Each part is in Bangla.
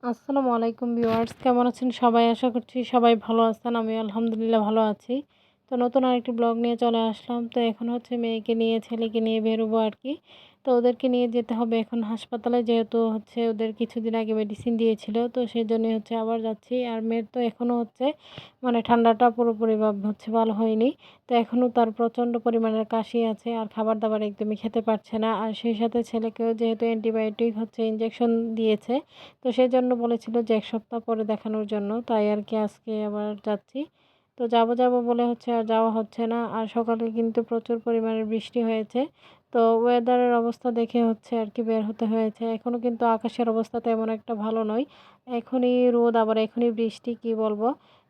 আসসালামু আলাইকুম ভিউয়ার্স, কেমন আছেন সবাই? আশা করছি সবাই ভালো আছেন। আমি আলহামদুলিল্লাহ ভালো আছি। তো নতুন আরেকটি ব্লগ নিয়ে চলে আসলাম। তো এখন হচ্ছে মেয়েকে নিয়ে ছেলেকে নিয়ে বেরোবো আরকি। তো ওদেরকে নিয়ে যেতে হবে এখন হাসপাতালে, যেহেতু হচ্ছে ওদের কিছুদিন আগে মেডিসিন দিয়েছিল। তো সেজন্যই হচ্ছে আবার যাচ্ছি। আর মেয়ের তো এখনো হচ্ছে মানে ঠান্ডাটা পুরোপুরিভাবে হচ্ছে ভালো হয়নি। তো এখনো তার প্রচণ্ড পরিমাণের কাশি আছে আর খাবার-দাবার একদমই খেতে পারছে না। আর সেই সাথে ছেলেকেও যেহেতু অ্যান্টিবায়োটিক হচ্ছে ইনজেকশন দিয়েছে। তো সেজন্য বলেছিল যে ১ সপ্তাহ পরে দেখানোর জন্য। তাই আরকি আজকে আবার যাচ্ছি। তো যাবো বলে হচ্ছে আর যাওয়া হচ্ছে না। আর সকালে কিন্তু প্রচুর পরিমাণে বৃষ্টি হয়েছে। তো ওয়েদারের অবস্থা দেখে হচ্ছে আরকি বের হতে হয়েছে। এখনো কিন্তু আকাশের অবস্থা তেমন একটা ভালো নয়। এখনই রোদ আবার এখনই বৃষ্টি, কি বলবো?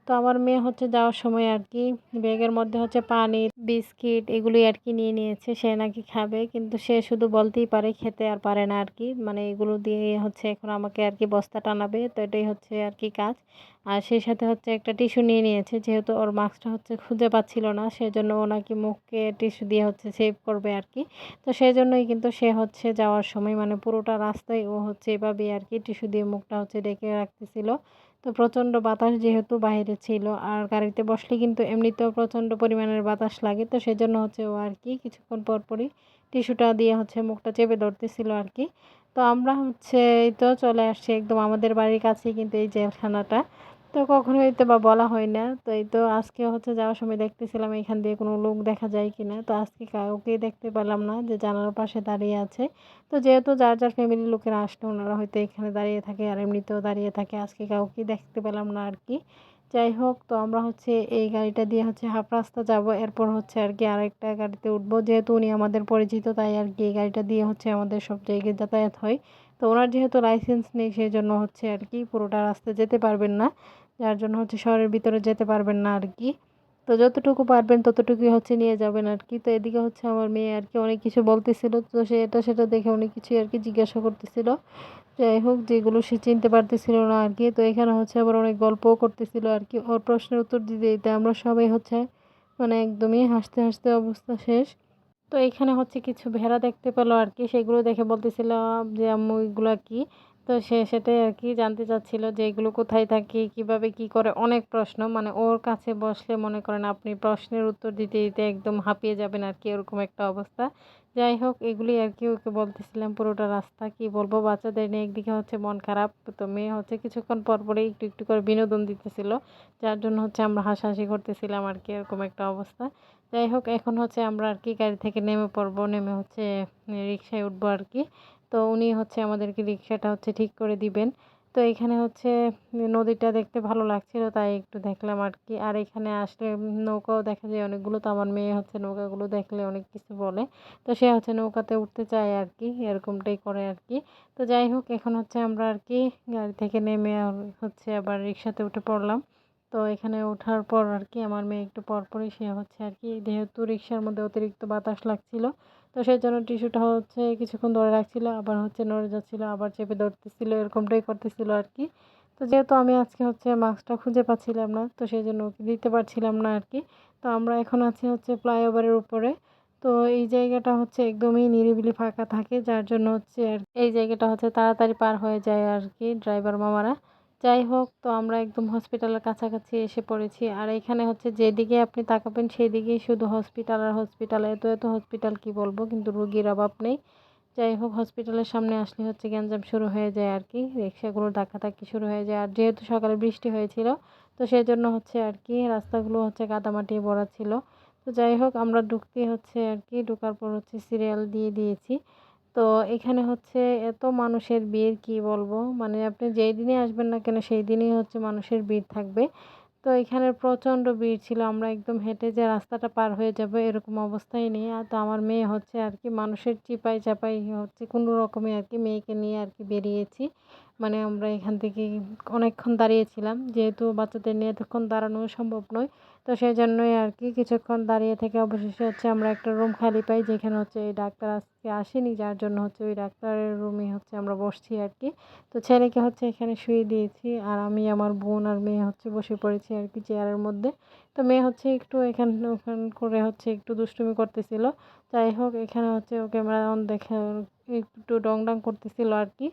তো আমার মেয়ে হচ্ছে যাওয়ার সময় আরকি ব্যাগের মধ্যে হচ্ছে পানি, বিস্কিট এগুলোই আরকি নিয়ে নিয়েছে। সে নাকি খাবে। কিন্তু সে শুধু বলতেই পারে, খেতে আর পারে না আরকি। মানে এগুলো দিয়ে হচ্ছে এখন আমাকে আরকি বস্তা টানাবে। তো এটাই হচ্ছে আরকি কাজ। আর সেই সাথে হচ্ছে একটা টিস্যু নিয়ে নিয়েছে। যেহেতু ওর মাস্কটা হচ্ছে খুঁজে পাচ্ছিল না, সেজন্য ও নাকি মুখকে টিস্যু দিয়ে হচ্ছে সেভ করবে আরকি। তো সেজন্যই কিন্তু সে হচ্ছে যাওয়ার সময় মানে পুরোটা রাস্তায় ও হচ্ছে এভাবেই আরকি টিস্যু দিয়ে মুখটা হচ্ছে ঢেকে রাখতেছিল। তো প্রচণ্ড বাতাস যেহেতু বাইরে ছিল, আর গাড়িতে বসলে কিন্তু এমনিতেও প্রচণ্ড পরিমাণের বাতাস লাগে। তো সেজন্য হচ্ছে ও আরকি কিছুক্ষণ পরপরই টিস্যুটা দিয়ে হচ্ছে মুখটা চেপে ধরতেছিল আরকি। তো আমরা হচ্ছে এই তো চলে আসছি একদম আমাদের বাড়ির কাছেই কিন্তু এই জেলখানাটা। তো কখনোই তো বা বলা হয় না। তো এই তো আজকে হচ্ছে যাওয়ার সময় দেখতেছিলাম এখান দিয়ে কোনো লোক দেখা যায় কিনা। তো আজকে কাউকেই দেখতে পেলাম না, যে জানালার পাশে দাঁড়িয়ে আছে। তো যেহেতু যার ফ্যামিলির লোকেরা আসলে ওনারা হয়তো এখানে দাঁড়িয়ে থাকে আর এমনিতেও দাঁড়িয়ে থাকে। আজকে কাউকেই দেখতে পেলাম না আরকি। যাই হোক, তো আমরা হচ্ছে এই গাড়িটা দিয়ে হচ্ছে হাফ রাস্তা যাবো। এরপর হচ্ছে আরকি আরেকটা গাড়িতে উঠবো। যেহেতু উনি আমাদের পরিচিত, তাই আরকি এই গাড়িটা দিয়ে হচ্ছে আমাদের সব জায়গায় যাতায়াত হয়। তো উনার যেহেতু লাইসেন্স নেই, সেজন্য হচ্ছে আরকি পুরোটা রাস্তা যেতে পারবেন না। যার জন্য হচ্ছে শহরের ভিতরে যেতে পারবেন না আরকি। তো যতটুকু পারবেন ততটুকুই হচ্ছে নিয়ে যাবেন আরকি। তো এদিকে হচ্ছে আমার মেয়ে আরকি অনেক কিছু বলতেছিল। তো সে এটা সেটা দেখে অনেক কিছুই আরকি জিজ্ঞাসা করতেছিল। যাই হোক, যেগুলো সে চিনতে পারতেছিল না আরকি। তো এখানে হচ্ছে আবার অনেক গল্পও করতেছিল আরকি। ওর প্রশ্নের উত্তর দিতে আমরা সবাই হচ্ছে মানে একদমই হাসতে অবস্থা শেষ। তো এখানে হচ্ছে কিছু ভেড়া দেখতে পেল আরকি। সেগুলো দেখে বলতেছিল যে, "আম্মু এগুলা কি?" তো সে সেটাই আরকি জানতে চাচ্ছিল যে এগুলো কোথায় থাকে, কিভাবে কি করে? অনেক প্রশ্ন। মানে ওর কাছে বসলে মনে করেন আপনি প্রশ্নের উত্তর দিতে একদম হাঁপিয়ে যাবেন আরকি, এরকম একটা অবস্থা। যাই হোক, এগুলি আরকি ওকে বলতেছিলাম পুরোটা রাস্তা। কি বলবো, বাচ্চাদের নিয়ে একদিকে হচ্ছে মন খারাপ। তো মেয়ে হচ্ছে কিছুক্ষণ পরপরই একটু করে বিনোদন দিতেছিল। যার জন্য হচ্ছে আমরা হাসাহাসি করতেছিলাম আরকি, এরকম একটা অবস্থা। যাই হোক, এখন হচ্ছে আমরা আরকি গাড়ি থেকে নেমে পড়বো। নেমে হচ্ছে রিক্সায় উঠবো আরকি। তো উনি হচ্ছে আমাদেরকে রিক্সাটা হচ্ছে ঠিক করে দিবেন। তো এখানে হচ্ছে নদীটা দেখতে ভালো লাগছিল, তাই একটু দেখলাম আরকি। আর এখানে আসলে নৌকাও দেখা যায় অনেকগুলো। তো আমার মেয়ে হচ্ছে নৌকাগুলো দেখলে অনেক কিছু বলে। তো সে হচ্ছে নৌকাতে উঠতে চায় আরকি, এরকমটাই করে আরকি। তো যাই হোক, এখন হচ্ছে আমরা আরকি গাড়ি থেকে নেমে হচ্ছে আবার রিক্সাতে উঠে পড়লাম। তো এখানে ওঠার পর আরকি আমার মেয়ে একটু পরপরই সে হচ্ছে আরকি, যেহেতু রিক্সার মধ্যে অতিরিক্ত বাতাস লাগছিল, তো সেজন্য টিস্যুটা হচ্ছে কিছুক্ষণ ধরে রাখছিল, আবার হচ্ছে নড়ে যাচ্ছিল, আবার চেপে ধরতেছিল, এরকমটাই করতেছিল আরকি। তো যেহেতু আমি আজকে হচ্ছে মাস্কটা খুঁজে পাচ্ছিলাম না, তো সেজন্য ওকে দিতে পারছিলাম না আরকি। তো আমরা এখন আছি হচ্ছে ফ্লাইওভারের উপরে। তো এই জায়গাটা হচ্ছে একদমই নিরিবিলি ফাঁকা থাকে, যার জন্য হচ্ছে আর এই জায়গাটা হচ্ছে তাড়াতাড়ি পার হয়ে যায় আরকি ড্রাইভার মামারা। যাই হোক, তো আমরা একদম হসপিটালের কাছাকাছি এসে পড়েছি। আর এখানে হচ্ছে যেদিকে আপনি তাকাবেন সেদিকেই শুধু হসপিটাল আর হসপিটাল। এত হসপিটাল, কি বলবো, কিন্তু রোগীর অভাব নেই। যাই হোক, হসপিটালের সামনে আসলে হচ্ছে গ্যাঞ্জাম শুরু হয়ে যায় আরকি। রিক্সাগুলো ধাক্কাধাক্কি শুরু হয়ে যায়। আর যেহেতু সকালে বৃষ্টি হয়েছিল, তো সেজন্য হচ্ছে আরকি রাস্তাগুলো হচ্ছে কাদামাটি ভরা ছিল। তো যাই হোক, আমরা ঢুকতেই হচ্ছে আরকি ঢোকার পর হচ্ছে সিরিয়াল দিয়ে দিয়েছি। তো এখানে হচ্ছে এত মানুষের ভিড়, কি বলবো? মানে আপনি যেই দিনই আসবেন না কেন সেই দিনই হচ্ছে মানুষের ভিড় থাকবে। তো এখানে প্রচণ্ড ভিড় ছিল। আমরা একদম হেঁটে যে রাস্তাটা পার হয়ে যাবো এরকম অবস্থাই নেই। আর তো আমার মেয়ে হচ্ছে আরকি মানুষের চিপায় চাপায় হচ্ছে কোনো রকমে আরকি মেয়েকে নিয়ে আরকি বেরিয়েছি। মানে আমরা এখান থেকে অনেকক্ষণ দাঁড়িয়েছিলাম। যেহেতু বাচ্চাদের নিয়ে এতক্ষণ দাঁড়ানো সম্ভব নয়। তো সেজন্যই আরকি কিছুক্ষণ দাঁড়িয়ে থেকে অবশেষে হচ্ছে আমরা একটা রুম খালি পাই, যেখানে হচ্ছে এই ডাক্তার আজকে আসেনি, যার জন্য হচ্ছে ওই ডাক্তারের রুমে হচ্ছে আমরা বসছি আরকি। তো ছেলেকে হচ্ছে এখানে শুইয়ে দিয়েছি আর আমি, আমার বোন আর মেয়ে হচ্ছে বসে পড়েছি আরকি চেয়ারের মধ্যে। তো মেয়ে হচ্ছে একটু এখান ওখান করে হচ্ছে একটু দুষ্টুমি করতেছিল। যাই হোক, এখানে হচ্ছে ও ক্যামেরা অন দেখে একটু ডং ডং করতেছিল আরকি।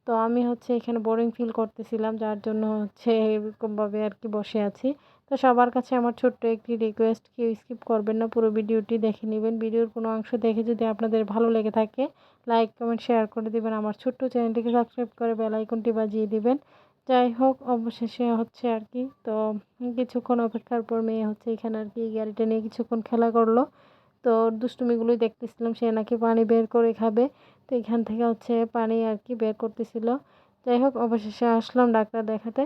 তো আমি হচ্ছে এখানে বোরিং ফিল করতেছিলাম, যার জন্য হচ্ছে এরকমভাবে আর কি বসে আছি। তো সবার কাছে আমার ছোট্ট একটি রিকোয়েস্ট, কেউ স্কিপ করবেন না, পুরো ভিডিওটি দেখে নেবেন। ভিডিওর কোনো অংশ দেখে যদি আপনাদের ভালো লেগে থাকে লাইক কমেন্ট শেয়ার করে দিবেন, আমার ছোট্ট চ্যানেলটিকে সাবস্ক্রাইব করে বেল আইকনটি বাজিয়ে দিবেন। যাই হোক, অবশেষে হচ্ছে আর কি, তো কিছুক্ষণ অপেক্ষার পর মেয়ে হচ্ছে এখানে আর কি গাড়িটা নিয়ে কিছুক্ষণ খেলা করলো। তো দুষ্টুমিগুলোই দেখতেছিলাম, সে নাকি পানি বের করে খাবে। তো এখান থেকে হচ্ছে পানি আর কি বের করতেছিল। যাই হোক, অবশেষে আসলাম ডাক্তার দেখাতে।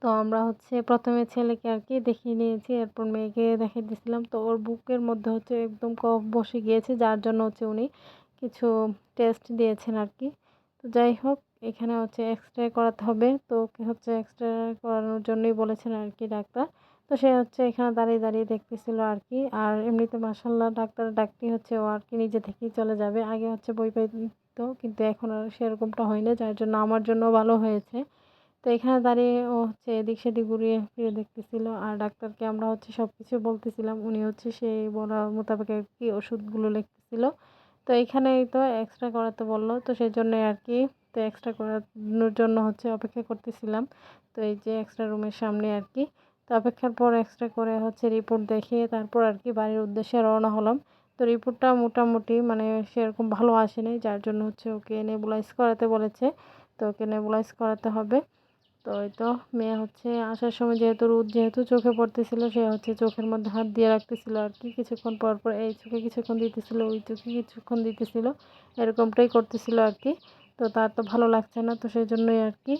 তো আমরা হচ্ছে প্রথমে ছেলেকে আর কি দেখিয়ে নিয়েছি, এরপর মেয়েকে দেখিয়ে দিয়েছিলাম। তো ওর বুকের মধ্যে হচ্ছে একদম কফ বসে গিয়েছে, যার জন্য হচ্ছে উনি কিছু টেস্ট দিয়েছেন আর কি। তো যাই হোক, এখানে হচ্ছে এক্সরে করাতে হবে, তো ওকে হচ্ছে এক্সরে করানোর জন্যই বলেছেন আর কি ডাক্তার। তো সে হচ্ছে এখানে দাঁড়িয়ে দাঁড়িয়ে দেখতেছিল আর কি। আর এমনিতে মাসাল্লাহ ডাক্তার ডাকটি হচ্ছে ও আর কি নিজে থেকেই চলে যাবে। আগে হচ্ছে বই পাইতো, কিন্তু এখন আর সেরকমটা হয় না, যার জন্য আমার জন্য ভালো হয়েছে। তো এখানে দাঁড়িয়ে ও হচ্ছে এদিক সেদিক ঘুরিয়ে ফিরে দেখতেছিল, আর ডাক্তারকে আমরা হচ্ছে সব কিছু বলতেছিলাম, উনি হচ্ছে সেই বলা মোতাবেক আর কি ওষুধগুলো লিখতেছিল। তো এইখানেই তো এক্সট্রা করাতে বললো, তো সেই জন্য আর কি। তো এক্সট্রা করানোর জন্য হচ্ছে অপেক্ষা করতেছিলাম। তো এই যে এক্সট্রা রুমের সামনে আর কি। তো অপেক্ষার পর এক্সট্রা করে হচ্ছে রিপোর্ট দেখিয়ে তারপর আর কি বাড়ির উদ্দেশ্যে রওনা হলাম। তো রিপোর্টটা মোটামুটি মানে সেরকম ভালো আসেনি, যার জন্য হচ্ছে ওকে নেবুলাইজ করাতে বলেছে। তো ওকে নেবুলাইজ করাতে হবে। তো এই তো মেয়ে হচ্ছে আসার সময় যেহেতু রোদ যেহেতু চোখে পড়তেছিল, সে হচ্ছে চোখের মধ্যে হাত দিয়ে রাখতেছিল আর কি, কিছুক্ষণ পর পর এই চোখে কিছুক্ষণ দিতেছিল, ওই চোখে কিছুক্ষণ দিতেছিল, এরকমটাই করতেছিল আর কি। তো তার তো ভালো লাগছে না, তো সেই জন্যই আর কি।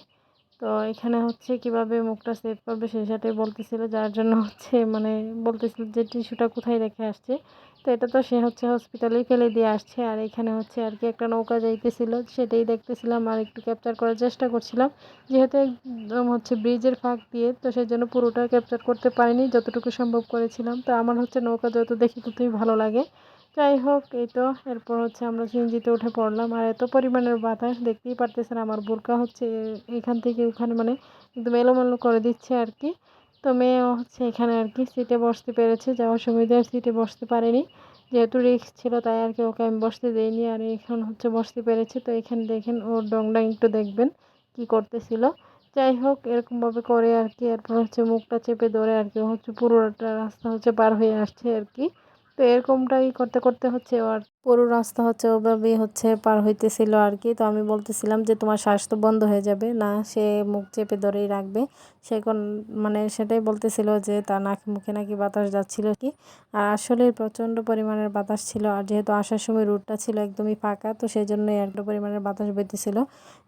তো এখানে হচ্ছে কিভাবে মুখটা সেভ করবে সেই সাথে বলতেছিল, যার জন্য হচ্ছে মানে বলতেছিল যে টিস্যুটা কোথায় রেখে আসছে। তো এটা তো সে হচ্ছে হসপিটালেই ফেলে দিয়ে আসছে। আর এখানে হচ্ছে আর কি একটা নৌকা যাইতেছিল, সেটাই দেখতেছিলাম আর একটু ক্যাপচার করার চেষ্টা করছিলাম। যেহেতু একদম হচ্ছে ব্রিজের ফাঁক দিয়ে, তো সেই জন্য পুরোটা ক্যাপচার করতে পারিনি, যতটুকু সম্ভব করেছিলাম। তো আমার হচ্ছে নৌকা যত দেখি ততই ভালো লাগে। যাই হোক, এই তো এরপর হচ্ছে আমরা সিএনজিতে উঠে পড়লাম। আর এত পরিমাণের বাতাস, দেখতেই পারতেছেন আমার বোরকা হচ্ছে এখান থেকে ওখানে মানে একদম এলোমেলো করে দিচ্ছে আর কি। তো মেয়েও হচ্ছে এখানে আর কি সিটে বসতে পেরেছে, যাওয়ার সুবিধার সিটে বসতে পারেনি, যেহেতু রিস্ক ছিল তাই আর কি ওকে আমি বসতে দিইনি। আর এখন হচ্ছে বসতে পেরেছে। তো এখানে দেখেন ওর ডংডাং একটু দেখবেন কি করতেছিল। যাই হোক, এরকমভাবে করে আর কি এরপর হচ্ছে মুখটা চেপে ধরে আর কি ও হচ্ছে পুরোটা রাস্তা হচ্ছে পার হয়ে আসছে আর কি। তো এরকমটাই করতে করতে হচ্ছে আর পুরো রাস্তা হচ্ছে ওভাবেই হচ্ছে পার হইতেছিল আর কি। তো আমি বলতেছিলাম যে তোমার শ্বাস তো বন্ধ হয়ে যাবে না, সে মুখ চেপে ধরেই রাখবে। সে কোন মানে সেটাই বলতেছিল যে তার নাক মুখে নাকি বাতাস যাচ্ছিল কি। আর আসলে প্রচণ্ড পরিমাণের বাতাস ছিল, আর যেহেতু আসার সময় রুটটা ছিল একদমই ফাঁকা, তো সেই জন্যই একটা পরিমাণের বাতাস বইতেছিল।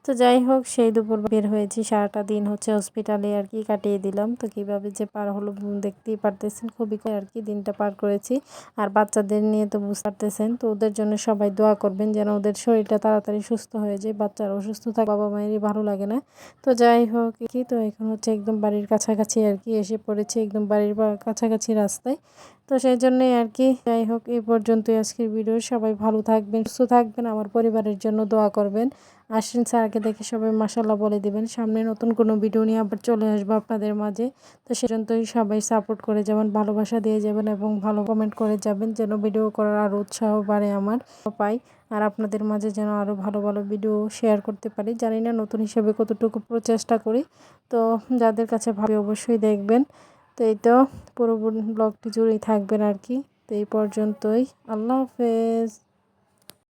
তো যাই হোক, সেই দুপুর বের হয়েছি, সারাটা দিন হচ্ছে হসপিটালে আর কি কাটিয়ে দিলাম। তো কিভাবে যে পার হলো দেখতেই পারতেছেন, খুবই আর কি দিনটা পার করেছি। আর বাচ্চাদের নিয়ে তো বুঝতে পারতেছেন, তো ওদের জন্য সবাই দোয়া করবেন যেন ওদের শরীরটা তাড়াতাড়ি সুস্থ হয়ে যায়। বাচ্চারা অসুস্থ থাকে বাবা মায়েরই ভালো লাগে না। তো যাই হোক কি, তো এখন হচ্ছে একদম বাড়ির কাছাকাছি আর কি এসে পড়েছি, একদম বাড়ির কাছাকাছি রাস্তায়। তো সেই জন্যই আর কি। যাই হোক, এই পর্যন্তই আজকের ভিডিও। সবাই ভালো থাকবেন, সুস্থ থাকবেন, আমার পরিবারের জন্য দোয়া করবেন। আশ্বিন স্যারকে দেখে সবাই মাশাল্লাহ বলে দিবেন। সামনে নতুন কোনো ভিডিও নিয়ে আবার চলে আসবো আপনাদের মাঝে। তো সেজন্যই সবাই সাপোর্ট করে যাবেন, ভালোবাসা দিয়ে যাবেন এবং ভালো কমেন্ট করে যাবেন, যেন ভিডিও করার আরও উৎসাহ বাড়ে আমার পাই। আর আপনাদের মাঝে যেন আরও ভালো ভালো ভিডিও শেয়ার করতে পারি। জানি না নতুন হিসেবে কতটুকু প্রচেষ্টা করি। তো যাদের কাছে ভালো অবশ্যই দেখবেন। তো এই তো পুরো ব্লগটি জুড়েই থাকবেন আর কি। তো এই পর্যন্তই, আল্লাহ হাফেজ।